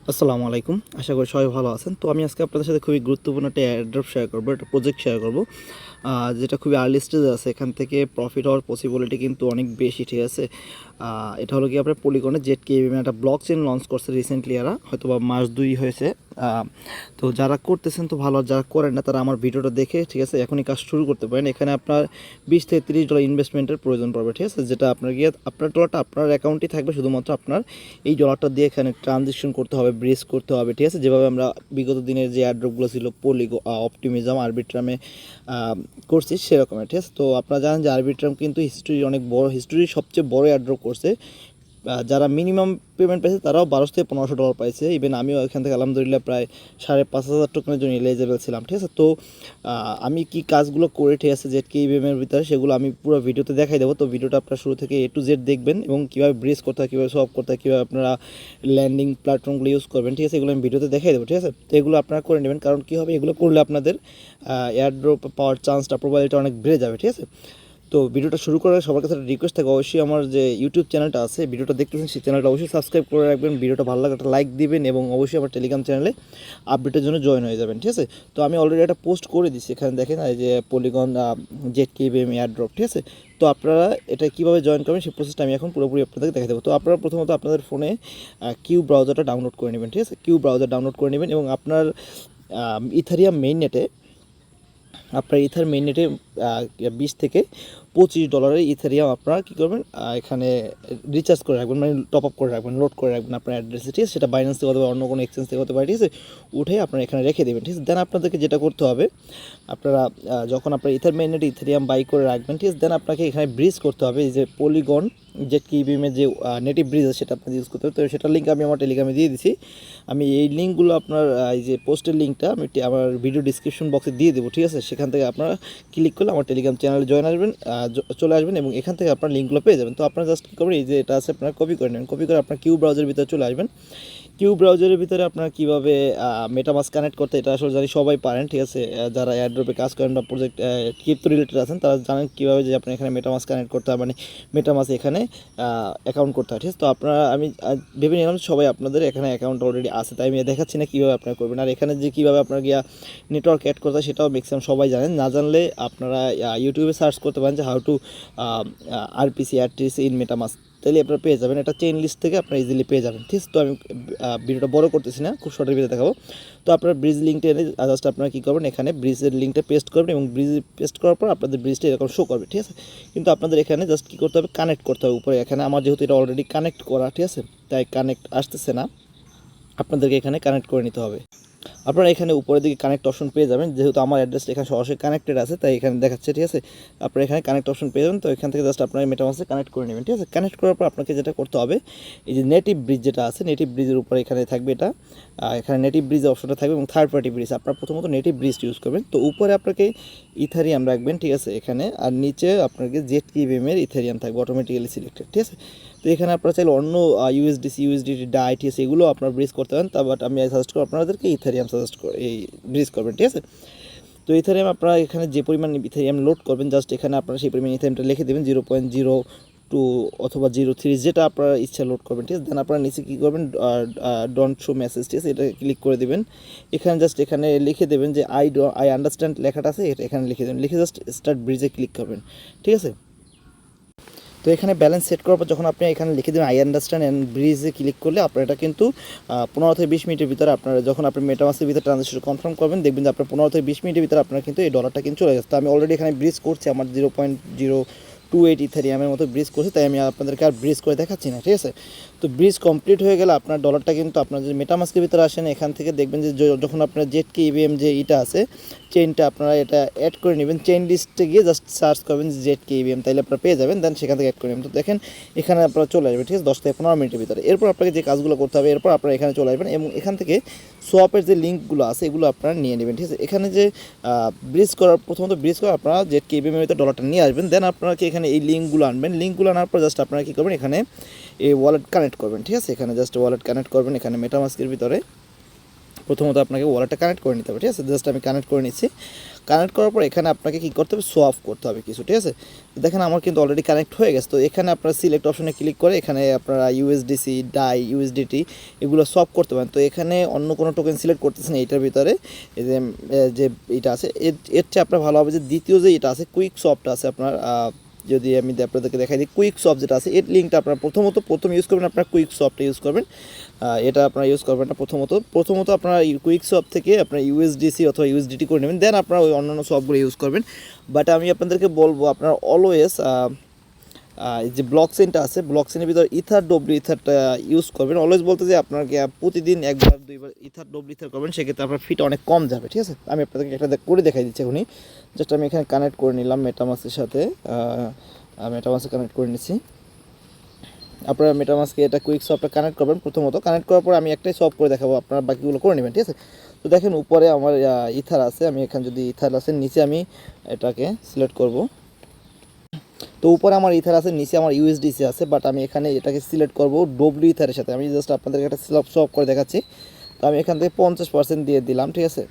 আসসালামু আলাইকুম। আশা করি সবাই ভালো আছেন। তো আমি আজকে আপনাদের সাথে খুবই গুরুত্বপূর্ণ একটা এয়ারড্রপ শেয়ার করব, একটা প্রজেক্ট শেয়ার করব। যেটা খুবই আর্লি স্টেজে আছে। এখান থেকে প্রফিট হওয়ার পসিবিলিটি কিন্তু অনেক বেশি, ঠিক আছে? এটা হলো কি আপনার পলিগনে Zkevm একটা ব্লক চেইন লঞ্চ করছে রিসেন্টলি, এরা হয়তোবা মাস 2 হয়েছে। তো যারা করতেছেন তো ভালো, আর যারা করেন না তারা আমার ভিডিওটা দেখে, ঠিক আছে, এখনই কাজ শুরু করতে পারেন। এখানে আপনার $20 থেকে $30 ইনভেস্টমেন্টের প্রয়োজন পড়বে, ঠিক আছে? যেটা আপনার গিয়ে আপনার ডলারটা আপনার অ্যাকাউন্টেই থাকবে, শুধুমাত্র আপনার এই ডলারটা দিয়ে এখানে ট্রানজেকশন করতে হবে, ব্রিজ করতে হবে, ঠিক আছে? যেভাবে আমরা বিগত দিনের যে এয়ারড্রপগুলো ছিল পলিগো, অপটিমিজম, আরবিট্রামে করছি সেরকমের, ঠিক আছে? তো আপনারা জানেন যে আরবিট্রাম কিন্তু হিস্ট্রির অনেক বড়, হিস্ট্রির সবচেয়ে বড় এয়ারড্রপ করছে। যারা মিনিমাম পেমেন্ট পাইছে তারাও $1200 থেকে $1500 পাইছে। ইভেন আমিও এখান থেকে আলহামদুলিল্লাহ প্রায় 5500 টোকেনের জন্য এলিজিবল ছিলাম, ঠিক আছে? তো আমি কি কাজগুলো করে, ঠিক আছে, Zkevm এর ভিতরে সেগুলো আমি পুরো ভিডিওতে দেখাই দেবো। তো ভিডিওটা আপনারা শুরু থেকে A to Z দেখবেন, এবং কীভাবে ব্রিজ করতে হয়, কীভাবে সলভ করতে হয়, কীভাবে আপনারা ল্যান্ডিং প্ল্যাটফর্মগুলো ইউজ করবেন, ঠিক আছে? এগুলো আমি ভিডিওতে দেখাই দেবো, ঠিক আছে? তো এগুলো আপনারা করে নেবেন, কারণ কী হবে, এগুলো করলে আপনাদের এয়ারড্রপ পাওয়ার চান্সটা, প্রবাবিলিটি অনেক বেড়ে যাবে, ঠিক আছে? তো ভিডিওটা শুরু করার সবার কাছে রিকোয়েস্ট থাকে, অবশ্যই আমার যে ইউটিউব চ্যানেলটা আছে, ভিডিওটা দেখতেছেন সেই চ্যানেলটা অবশ্যই সাবস্ক্রাইব করে রাখবেন, ভিডিওটা ভালো লাগে একটা লাইক দিবেন, এবং অবশ্যই আমার টেলিগ্রাম চ্যানেলে আপডেটের জন্য জয়েন হয়ে যাবেন, ঠিক আছে? তো আমি অলরেডি একটা পোস্ট করে দিচ্ছি, এখানে দেখেন এই যে পলিগন Zkevm airdrop, ঠিক আছে? তো আপনারা এটা কীভাবে জয়েন করবেন সেই প্রসেসটা আমি এখন পুরোপুরি আপনাদেরকে দেখে দেবো। তো আপনারা প্রথমত আপনাদের ফোনে কিউ ব্রাউজারটা ডাউনলোড করে নেবেন, ঠিক আছে? কিউ ব্রাউজার ডাউনলোড করে নেবেন, এবং আপনার ইথারিয়াম মেইন নেটে, আপনার ইথার মেইননেটে $20 থেকে $25 ইথারিয়াম আপনারা কী করবেন, এখানে রিচার্জ করে রাখবেন, মানে টপ আপ করে রাখবেন, লোড করে রাখবেন আপনার অ্যাড্রেসে, ঠিক আছে? সেটা বাইন্যান্স থেকে হতে পারে, অন্য কোনো এক্সচেঞ্জ থেকে হতে পারে, ঠিক আছে? উঠে আপনারা এখানে রেখে দেবেন, ঠিক আছে? দেন আপনাদেরকে যেটা করতে হবে, আপনারা যখন আপনার ইথার মেইননেটে ইথারিয়াম বাই করে রাখবেন, ঠিক আছে, দেন আপনাকে এখানে ব্রিজ করতে হবে। এই যে পলিগন Zkevm এর যে নেটিভ ব্রিজ আছে সেটা আপনাকে ইউজ করতে হবে। তো সেটার লিঙ্ক আমি আমার টেলিগ্রামে দিয়ে দিচ্ছি। আমি এই লিঙ্কগুলো আপনার এই যে পোস্টের লিঙ্কটা আমি আমার ভিডিও ডিসক্রিপশন বক্সে দিয়ে দেবো, ঠিক আছে? সেখান থেকে আপনারা ক্লিক করলে আমার টেলিগ্রাম চ্যানেলে জয়েন আসবেন, চলে আসবেন, এবং এখান থেকে আপনার লিঙ্কগুলো পেয়ে যাবেন। তো আপনারা জাস্ট কী করবেন, এই যে এটা আছে আপনারা কপি করে নেবেন, কপি করে আপনার কিউ ব্রাউজারের ভিতরে চলে আসবেন। কিউ ব্রাউজারের ভিতরে আপনারা কীভাবে মেটামাস্ক কানেক্ট করতে, এটা আসলে জানি সবাই পারেন, ঠিক আছে? যারা এয়ারড্রপে কাজ করেন বা প্রজেক্ট ক্রিপ্টো রিলেটেড আছেন তারা জানেন কীভাবে যে আপনার এখানে মেটামাস্ক কানেক্ট করতে হয়, মানে মেটামাস্ক এখানে অ্যাকাউন্ট করতে হয়, ঠিক আছে? তো আপনারা, আমি ভেবে নিলাম সবাই আপনাদের এখানে অ্যাকাউন্ট অলরেডি আছে, তাই আমি দেখাচ্ছি না কীভাবে আপনারা করবেন। আর এখানে যে কীভাবে আপনার গিয়া নেটওয়ার্ক অ্যাড করতে হয় সেটাও ম্যাক্সিমাম সবাই জানেন। না জানলে আপনারা ইউটিউবে সার্চ করতে পারেন যে how to RPC address in MetaMask, তাহলে আপনারা পেয়ে যাবেন। এটা চেইন লিস্ট থেকে আপনারা ইজিলি পেয়ে যাবেন, ঠিক আছে? তো আমি ভিডিওটা বড় করতেছি না, খুব শর্টের ভিডিও দেখাবো। তো আপনার ব্রিজ লিঙ্কটা এনে জাস্ট আপনারা কী করবেন, এখানে ব্রিজের লিঙ্কটা পেস্ট করবেন, এবং ব্রিজ পেস্ট করার পর আপনাদের ব্রিজটা এরকম শো করবে, ঠিক আছে? কিন্তু আপনাদের এখানে জাস্ট কী করতে হবে, কানেক্ট করতে হবে উপরে। এখানে আমার যেহেতু এটা অলরেডি কানেক্ট করা, ঠিক আছে, তাই কানেক্ট আসতেছে না, আপনাদেরকে এখানে কানেক্ট করে নিতে হবে। আপনারা এখানে উপরের দিকে কানেক্ট অপশন পেয়ে যাবেন, যেহেতু আমার অ্যাড্রেসটা এখানে সরাসরি কানেক্টেড আছে তাই এখানে দেখাচ্ছে, ঠিক আছে? আপনারা এখানে কানেক্ট অপশন পেয়ে যাবেন। তো এখান থেকে জাস্ট আপনারা মেটামাস্কে কানেক্ট করে নেবেন, ঠিক আছে? কানেক্ট করার পর আপনাকে যেটা করতে হবে, এই যে নেটিভ ব্রিজ যেটা আছে, নেটিভ ব্রিজের উপরে এখানে থাকবে এটা, এখানে নেটিভ ব্রিজ অপশনটা থাকবে, এবং থার্ড পার্টি ব্রিজ আপনারা প্রথমত নেটিভ ব্রিজ ইউজ করবেন। তো উপরে আপনাকে ইথারিয়াম রাখবেন, ঠিক আছে, এখানে, আর নিচে আপনাকে Zkevm এর ইথারিয়াম থাকবে অটোমেটিক্যালি সিলেক্টেড, ঠিক আছে? তো এখানে আপনারা চাইলে অন্য ইউএসডিটি ডাইটিএস এগুলো আপনারা ব্রিজ করতে পারেন, তা বাট আমি সাজেস্ট করব আপনাদেরকে ইথারিয়াম সাজেস্ট করে এই ব্রিজ করবেন, ঠিক আছে? তো ইথারিয়াম আপনারা এখানে যে পরিমাণ ইথারিয়াম লোড করবেন, জাস্ট এখানে আপনারা সেই পরিমাণ ইথারিয়ামটা লিখে দেবেন, 0.02 অথবা 03, যেটা আপনারা ইচ্ছা লোড করবেন, ঠিক আছে? দেন আপনারা নিচে কী করবেন, ডোন্ট শো মেসেজ, ঠিক আছে, এটা ক্লিক করে দেবেন। এখানে জাস্ট এখানে লিখে দেবেন যে আই আন্ডারস্ট্যান্ড লেখাটা আছে, এটা এখানে লিখে দেবেন, লিখে জাস্ট স্টার্ট ব্রিজে ক্লিক করবেন, ঠিক আছে? তো এখানে ব্যালেন্স সেট করার পর যখন আপনি এখানে লিখে দেবেন আই আন্ডারস্ট্যান্ড অ্যান্ড ব্রিজে ক্লিক করলে আপনার এটা কিন্তু 15 থেকে 20 মিনিটের ভিতরে আপনারা, যখন আপনি মেটামাস্কের ভিতরে ট্রানজাকশন কনফার্ম করবেন, দেখবেন যে আপনার 15 থেকে 20 মিনিটের ভিতরে আপনার কিন্তু এই ডলারটা কিন্তু চলে গেছে। তো আমি অলরেডি এখানে ব্রিজ করছি, আমার 0.028 ইথারিয়ামের মতো ব্রিজ করছি, তাই আমি আপনাদেরকে আর ব্রিজ করে দেখাচ্ছি না, ঠিক আছে? তো ব্রিজ কমপ্লিট হয়ে গেলে আপনার ডলারটা কিন্তু, আপনার যে মেটামাস্কের ভিতরে আসেন এখান থেকে দেখবেন যে যখন আপনার Zkevm যে এটা আছে চেইনটা, আপনারা এটা অ্যাড করে নেবেন, চেইন লিস্টে গিয়ে জাস্ট সার্চ করবেন Zkevm, তাইলে আপনারা পেয়ে যাবেন, দেন সেখান থেকে অ্যাড করে নেবেন। তো দেখেন এখানে আপনারা চলে আসবেন, ঠিক আছে, 10 থেকে 15 মিনিটের ভিতরে। এরপর আপনাকে যে কাজগুলো করতে হবে, এরপর আপনারা এখানে চলে আসবেন, এবং এখান থেকে সোয়াপের যে লিঙ্কগুলো আছে এগুলো আপনারা নিয়ে নেবেন, ঠিক আছে? এখানে যে ব্রিজ করার, প্রথমত ব্রিজ করে আপনারা Zkevm এর ভিতরে ডলারটা নিয়ে আসবেন, দেন আপনারা কি এখানে এই লিঙ্কগুলো আনবেন, লিঙ্কগুলো আনার পর জাস্ট আপনারা কী করবেন, এখানে এই ওয়ালেট কানেক্ট করবেন, ঠিক আছে? এখানে জাস্ট ওয়ালেট কানেক্ট করবেন, এখানে মেটামাস্কের ভিতরে প্রথমত আপনাকে ওয়ালেটটা কানেক্ট করে নিতে হবে, ঠিক আছে। জাস্ট আমি কানেক্ট করে নিচ্ছি। কানেক্ট করার পর এখানে আপনাকে কী করতে হবে, সোয়াপ করতে হবে কিছু, ঠিক আছে। দেখেন আমার কিন্তু অলরেডি কানেক্ট হয়ে গেছে। তো এখানে আপনারা সিলেক্ট অপশনে ক্লিক করে এখানে আপনারা ইউএসডিসি, ডাই, ইউএসডিটি এগুলো সোয়াপ করতে পারেন। তো এখানে অন্য কোনো টোকেন সিলেক্ট করতেছেন এইটার ভিতরে, এই যে এটা আছে এর চেয়ে আপনার ভালো হবে যে দ্বিতীয় যে এটা আছে কুইক সোয়াপটা আছে আপনার, যদি আমি আপনাদেরকে দেখাই দিই, কুইক সোয়াপ যেটা আছে এর লিঙ্কটা আপনারা প্রথম ইউজ করবেন, আপনারা কুইক সোয়াপটা ইউজ করবেন। এটা আপনারা ইউজ করবেন না। প্রথমত আপনারা কুইক সোয়াপ থেকে আপনারা ইউএসডিসি অথবা ইউএসডিটি করে নেবেন, দেন আপনারা ওই অন্যান্য সোয়াপগুলো ইউজ করবেন। বাট আমি আপনাদেরকে বলবো আপনারা অলওয়েজ যে ব্লক চেইনটা আছে, ব্লক চেইনের ভিতরে ইথারটা ইউজ করবেন। অলওয়েজ বলতে যে আপনাকে প্রতিদিন একবার দুইবার ইথার করবেন, সেক্ষেত্রে আপনার ফিটা অনেক কম যাবে, ঠিক আছে। আমি আপনাদেরকে একটা করে দেখাই দিচ্ছি এখনই। জাস্ট আমি এখানে কানেক্ট করে নিলাম মেটামাস্কের সাথে, মেটামাস্কে কানেক্ট করে নিচ্ছি। আপনারা মেটামাস্কে এটা কুইক সোয়াপটা কানেক্ট করবেন। প্রথমত কানেক্ট করার পর আমি একটাই সোয়াপ করে দেখাবো, আপনারা বাকিগুলো করে নেবেন, ঠিক আছে। তো দেখেন উপরে আমার ইথার আছে, আমি এখানে যদি ইথার আছে, নিচে আমি এটাকে সিলেক্ট করব। তো উপরে আমার ইথার আছে, নিচে আমার ইউএসডিসি আছে, বাট আমি এখানে এটাকে সিলেক্ট করব ডব্লিউ ইথারের সাথে। আমি জাস্ট আপনাদেরকে একটা সোয়াপ করে দেখাচ্ছি। তো আমি এখান থেকে 50% দিয়ে দিলাম, ঠিক আছে,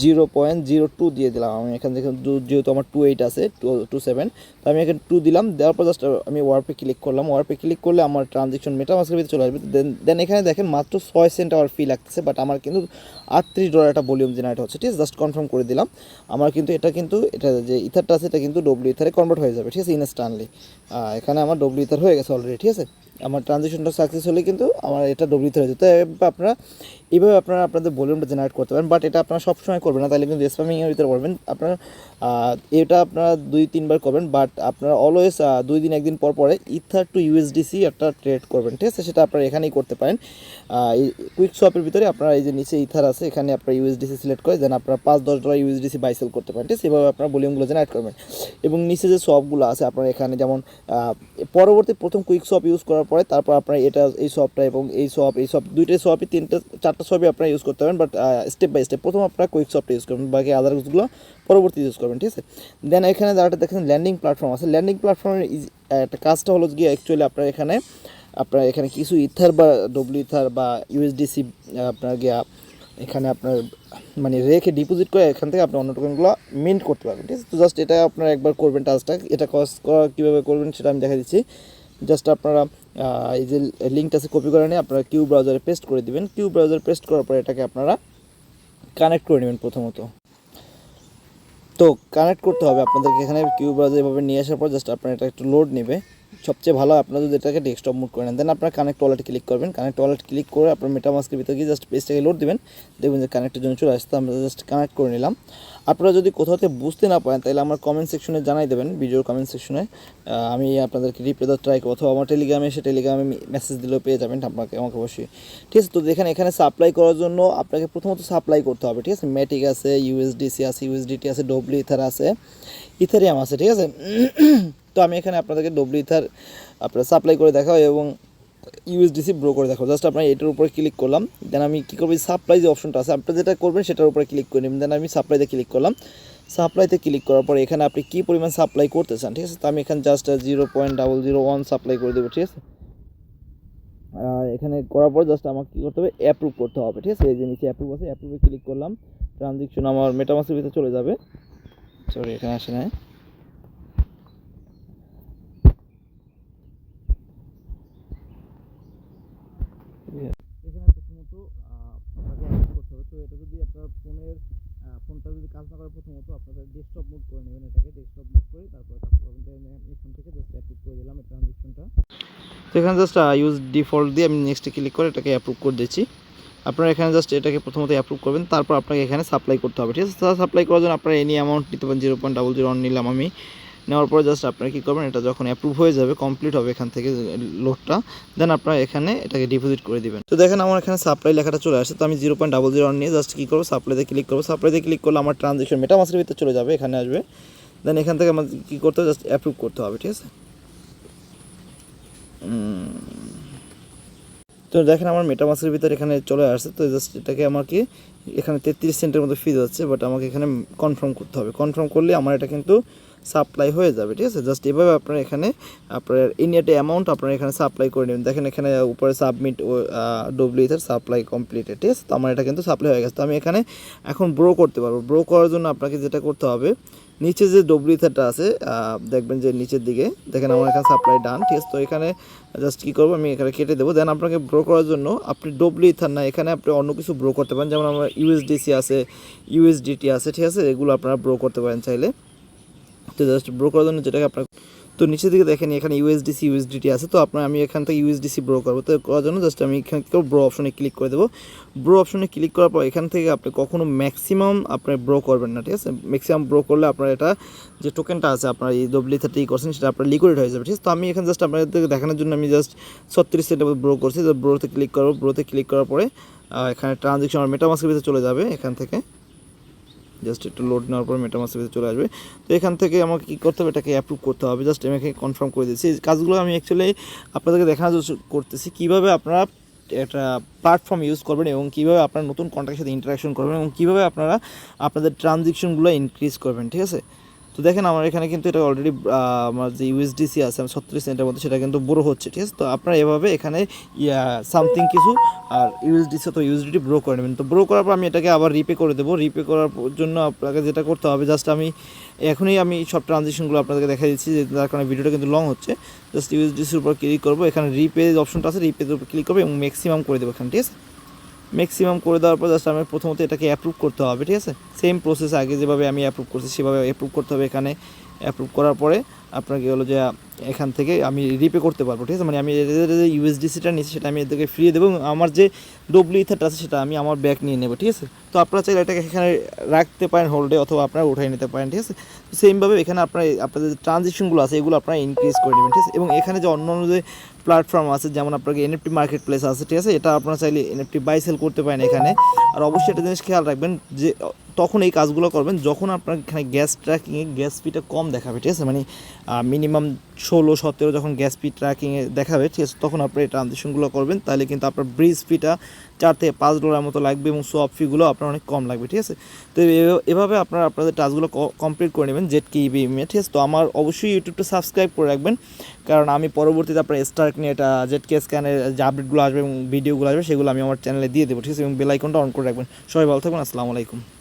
0.02 দিয়ে দিলাম। আমি এখান থেকে যেহেতু আমার 28 আছে 27, তো আমি এখানে 2 দিলাম। দেওয়ার পর জাস্ট আমি ওয়ার্পে ক্লিক করলাম। ওয়ার্পে ক্লিক করলে আমার ট্রানজেকশন মেটামাস্কের ভিতরে চলে আসবে। দেন এখানে দেখেন মাত্র 6 সেন্ট আমার ফি লাগতেছে, বাট আমার কিন্তু $38 একটা ভলিউম জেনারেট হচ্ছে, ঠিক আছে। জাস্ট কনফার্ম করে দিলাম। আমার কিন্তু এটা যে ইথারটা আছে এটা কিন্তু ডব্লিউ ইথারে কনভার্ট হয়ে যাবে, ঠিক আছে, ইনস্ট্যান্টলি। এখানে আমার ডব্লিউ ইথার হয়ে গেছে অলরেডি, ঠিক আছে। আমার ট্রানজেকশনটা সাকসেস হলে কিন্তু আমার এটা ডব্লিউ ইথার হয়ে যেত। আপনারা এইভাবে আপনাদের ভলিউমটা জেনারেট করতে পারেন, বাট এটা আপনারা সবসময় করবেন না, তাহলে কিন্তু স্প্যামিংয়ের ভিতরে করবেন। আপনারা এটা আপনারা 2-3 বার করবেন, বাট আপনারা অলওয়েজ 2 দিন 1 দিন পর পরে ইথার টু ইউএসডিসি একটা ট্রেড করবেন, ঠিক আছে। সেটা আপনারা এখানেই করতে পারেন। এই কুইক সোয়াপের ভিতরে আপনারা এই যে নিচে ইথার আছে, এখানে আপনারা ইউএসডিসি সিলেক্ট করে দেন আপনারা $5-10 ইউএসডিসি বাই সেল করতে পারেন, ঠিক আছে। এভাবে আপনারা ভলিউমগুলো জেনারেট করবেন। এবং নিচে যে সোয়াপগুলো আছে আপনারা এখানে যেমন পরবর্তী প্রথম কুইক সোয়াপ ইউজ করার পরে তারপর আপনারা এই সোয়াপটা এবং এই সোয়াপ দুইটাই সোয়াপই 3-4টা সোয়াপই আপনারা ইউজ করতে পারেন, বাট স্টেপ বাই স্টেপ প্রথম আপনারা কুইক সোয়াপটা ইউজ করবেন, বাকি আদার্সগুলো পরবর্তী ইউজ করবেন, ঠিক আছে। দেন এখানে যারা দেখেন ল্যান্ডিং প্ল্যাটফর্ম আছে, ল্যান্ডিং প্ল্যাটফর্মের একটা কাজটা হলো গিয়ে অ্যাকচুয়ালি আপনারা এখানে কিছু ইথার বা ডব্লিউ ইথার বা ইউএসডিসি আপনার গিয়া এখানে আপনার মানে রেখে ডিপোজিট করে এখান থেকে আপনি অন্য টোকেনগুলো মিন্ট করতে পারবেন, ঠিক আছে। তো জাস্ট এটা আপনারা একবার করবেন টাস্কটা। এটা কীভাবে করবেন সেটা আমি দেখা দিচ্ছি। জাস্ট আপনারা এই যে লিঙ্কটা আছে কপি করে নিয়ে আপনারা কিউ ব্রাউজারে পেস্ট করে দিবেন। কিউ ব্রাউজারে পেস্ট করার পর এটাকে আপনারা কানেক্ট করে নেবেন প্রথমত। তো কানেক্ট করতে হবে আপনাদেরকে এখানে কিউ ব্রাউজার এভাবে নিয়ে আসার পর জাস্ট আপনার এটা একটু লোড নেবে। সবচেয়ে ভালো আপনারা যদি এটাকে ডেস্কটপ মোড করে নেন, দেন আপনার কানেক্ট ওয়ালেট ক্লিক করবেন। কানেক্ট ওয়ালেট ক্লিক করে আপনার মেটামাস্কের ভিতরে গিয়ে জাস্ট পেজটাকে লোড দিবেন, দেখবেন যে কানেক্টের জন্য চলে আসতে। আমরা জাস্ট কানেক্ট করে নিলাম। আপনারা যদি কোথাও থেকে বুঝতে না পারেন তাহলে আমার কমেন্ট সেকশনে জানাই দেবেন, ভিডিওর কমেন্ট সেকশনে। আমি আপনাদেরকে রিপ্লাই দেওয়ার ট্রাই করবো, অথবা আমার টেলিগ্রামে মেসেজ দিলেও পেয়ে যাবেন আমাকে অবশ্যই, ঠিক আছে। তো এখানে সাপ্লাই করার জন্য আপনাকে প্রথমত সাপ্লাই করতে হবে, ঠিক আছে। ম্যাটিক আছে, ইউএসডিসি আছে, ইউএসডিটি আছে, ডব্লিউ ইথার আছে, ইথারিয়াম আছে, ঠিক আছে। তো আমি এখানে আপনাদেরকে ডব্লিউ ইথার আপনারা সাপ্লাই করে দেখাও এবং ইউএসডিসি ব্রো করে দেখো। জাস্ট আপনার এটার উপরে ক্লিক করলাম, দেন আমি কী করবো, সাপ্লাই যে অপশনটা আছে আপনারা যেটা করবেন সেটার উপরে ক্লিক করে নেবেন। দেন আমি সাপ্লাইতে ক্লিক করলাম। সাপ্লাইতে ক্লিক করার পরে এখানে আপনি কী পরিমাণ সাপ্লাই করতে চান, ঠিক আছে। তো আমি এখানে জাস্ট 0.001 সাপ্লাই করে দেবো, ঠিক আছে। এখানে করার পর জাস্ট আমাকে কী করতে হবে, অ্যাপ্রুভ করতে হবে, ঠিক আছে। এই যে নিচে অ্যাপ্রুভ আছে, অ্যাপ্রুভে ক্লিক করলাম। ট্রানজেকশন আমার মেটামাস্কের ভিতরে চলে যাবে। সরি এখানে আসে না। এখানে প্রথমত আপনাকে অ্যাপ্রুভ করতে হবে। তো এটা যদি আপনার ফোনটা যদি কাজ না করে প্রথমত আপনাদের ডেস্কটপ মোড করে নেবেন, এটাকে ডেস্কটপ মোড করে তারপরে কাজ করবেন। এখান থেকে জাস্ট অ্যাপ্রুভ করে দিলাম এই ট্রানজেকশনটা। তো এখানে জাস্ট ইউজ ডিফল্ট দিয়ে আমি নেক্সটে ক্লিক করে এটাকে অ্যাপ্রুভ করে দিচ্ছি। আপনারা এখানে জাস্ট এটাকে প্রথমত অ্যাপ্রুভ করবেন, তারপর আপনাকে এখানে সাপ্লাই করতে হবে, ঠিক আছে। সাপ্লাই করার জন্য আপনারা এনি অ্যামাউন্ট নিতে পারেন, 0.001 নিলাম আমি। নেওয়ার পরে জাস্ট আপনারা কী করবেন, এটা যখন অ্যাপ্রুভ হয়ে যাবে, কমপ্লিট হবে এখান থেকে লোডটা, দেন আপনারা এখানে এটাকে ডিপোজিট করে দিবেন। তো দেখেন আমার এখানে সাপ্লাই লেখাটা চলে আসছে। তো আমি 0.001 নিয়ে জাস্ট কী করবো, সাপ্লাইতে ক্লিক করবো। সাপ্লাইতে ক্লিক করলে আমার ট্রানজেকশন মেটামাস্কের ভিতরে চলে যাবে, এখানে আসবে। দেন এখান থেকে আমার কী করতে হবে, জাস্ট অ্যাপ্রুভ করতে হবে, ঠিক আছে। তো দেখেন আমার মেটামাস্কের ভিতরে এখানে চলে আসছে। তো জাস্ট এটাকে আমাকে এখানে 33 সেন্টের মতো ফি যাচ্ছে, বাট আমাকে এখানে কনফার্ম করতে হবে। কনফার্ম করলে আমার এটা কিন্তু সাপ্লাই হয়ে যাবে, ঠিক আছে। জাস্ট এভাবে আপনারা এখানে আপনার ইনিয়েট অ্যামাউন্ট আপনারা এখানে সাপ্লাই করে নেবেন। দেখেন এখানে উপরে submit W ether supply completed, ঠিক আছে। তো আমার এটা কিন্তু সাপ্লাই হয়ে গেছে। তো আমি এখানে এখন ব্রো করতে পারবো। ব্রো করার জন্য আপনাকে যেটা করতে হবে, নিচে যে ডব্লিউ ইথারটা আছে দেখবেন যে নিচের দিকে, দেখেন আমার এখানে সাপ্লাই ডান, ঠিক আছে। তো এখানে জাস্ট কী করবো, আমি এখানে কেটে দেবো। দেন আপনাকে ব্রো করার জন্য আপনি ডব্লিউ ইথার না, এখানে আপনি অন্য কিছু ব্রো করতে পারেন, যেমন আমার ইউএসডিসি আছে, ইউএসডিটি আছে, ঠিক আছে। এগুলো আপনারা ব্রো করতে পারেন চাইলে। তো জাস্ট ব্রো করার জন্য যেটাকে আপনার, তো নিচের দিকে দেখেন এখানে ইউএসডিসি ইউএসডিটি আছে। তো আমি এখান থেকে ইউএসডিসি ব্রো করবো। তো করার জন্য জাস্ট আমি এখান থেকে ব্রো অপশনে ক্লিক করে দেবো। ব্রো অপশনে ক্লিক করার পর এখান থেকে আপনি কখনো ম্যাক্সিমাম আপনি ব্রো করবেন না, ঠিক আছে। ম্যাক্সিমাম ব্রো করলে আপনার এটা যে টোকেনটা আছে আপনার এই ডব্লিউ30 করছেন সেটা আপনার লিকুইড হয়ে যাবে, ঠিক আছে। তো আমি এখানে জাস্ট আপনাদেরকে দেখানোর জন্য আমি জাস্ট 36 সেন্ট ব্রো করছি। তো ব্রোতে ক্লিক করবো। ব্রোতে ক্লিক করার পরে এখানে ট্রানজেকশন আর মেটামাস্কের ভিতরে চলে যাবে। এখান থেকে জাস্ট একটু লোড নেওয়ার পর মেটামাস্কের ভিতরে চলে আসবে। তো এখান থেকে আমাকে কী করতে হবে, এটাকে অ্যাপ্রুভ করতে হবে। জাস্ট আমি এখানে কনফার্ম করে দিচ্ছি। এই কাজগুলো আমি অ্যাকচুয়ালি আপনাদেরকে দেখানোর করতেছি কীভাবে আপনারা একটা প্ল্যাটফর্ম ইউজ করবেন এবং কীভাবে আপনারা নতুন কন্ট্যাক্টের সাথে ইন্টারাকশন করবেন এবং কীভাবে আপনারা আপনাদের ট্রানজেকশনগুলো ইনক্রিজ করবেন, ঠিক আছে। তো দেখেন আমার এখানে কিন্তু এটা অলরেডি আমার যে ইউএসডিসি আছে 36 সেন্টের মধ্যে সেটা কিন্তু ব্রো হচ্ছে, ঠিক আছে। তো আপনারা এভাবে এখানে সামথিং কিছু আর ইউএসডিসি তো ইউএসডিটি ব্রো করে নেবেন। তো ব্রো করার পর আমি এটাকে আবার রিপে করে দেবো। রিপে করার জন্য আপনাকে যেটা করতে হবে, জাস্ট আমি এখনই সব ট্রানজেকশনগুলো আপনাদেরকে দেখা দিচ্ছি, যে তার কারণে ভিডিওটা কিন্তু লং হচ্ছে। জাস্ট ইউএসডিসির উপর ক্লিক করবো, এখানে রিপে অপশনটা আছে, রিপের উপর ক্লিক করবো এবং ম্যাক্সিমাম করে দেবো এখানে, ঠিক আছে। ম্যাক্সিমাম করে দেওয়ার পর জাস্ট আমি প্রথমত এটাকে অ্যাপ্রুভ করতে হবে, ঠিক আছে। সেম প্রসেস আগে যেভাবে আমি অ্যাপ্রুভ করছি সেভাবে অ্যাপ্রুভ করতে হবে। এখানে অ্যাপ্রুভ করার পরে আপনাকে হলো যে এখান থেকে আমি রিপে করতে পারবো, ঠিক আছে। মানে আমি যে ইউএসডিসিটা নিচ্ছি সেটা আমি এদেরকে ফ্রি দেবো এবং আমার যে ডব্লিউ ইথারটা আছে সেটা আমি আমার ব্যাক নিয়ে নেবো, ঠিক আছে। তো আপনারা চাইলে এটাকে এখানে রাখতে পারেন হোল্ডে, অথবা আপনারা উঠাই নিতে পারেন, ঠিক আছে। তো সেমভাবে এখানে আপনাদের যে ট্রানজেকশনগুলো আছে এগুলো আপনারা ইনক্রিজ করে নেবেন, ঠিক আছে। এবং এখানে যে অন্য যে প্ল্যাটফর্ম আছে, যেমন আপনাকে এনএফটি মার্কেট প্লেস আছে, ঠিক আছে। এটা আপনারা চাইলে এনএফটি বাই সেল করতে পারেন এখানে। আর অবশ্যই একটা জিনিস খেয়াল রাখবেন যে তখন এই কাজগুলো করবেন যখন আপনার এখানে গ্যাস ট্র্যাকিংয়ে গ্যাস ফিটা কম দেখাবে, ঠিক আছে। মানে মিনিমাম 16-17 যখন গ্যাস ফি ট্র্যাকিংয়ে দেখাবে, ঠিক আছে, তখন আপনি এই ট্রানজেকশনগুলো করবেন। তাহলে কিন্তু আপনার ব্রিজ ফিটা $4 থেকে $5 মতো লাগবে এবং সোয়াপ ফিগুলো আপনার অনেক কম লাগবে, ঠিক আছে। তো এভাবে আপনারা আপনাদের টাস্কগুলো কমপ্লিট করে নেবেন Zkevm, ঠিক আছে। তো আমার অবশ্যই ইউটিউবটা সাবস্ক্রাইব করে রাখবেন, কারণ আমি পরবর্তীতে আপনার স্টার্ক নিয়ে এটা জেটকে স্ক্যানের যে আপডেটগুলো আসবে এবং ভিডিওগুলো আসবে সেগুলো আমি আমার চ্যানেলে দিয়ে দেবো, ঠিক আছে। এবং বেল আইকনটা অন করে রাখবেন। সবাই ভালো থাকবেন। আসসালামু আলাইকুম।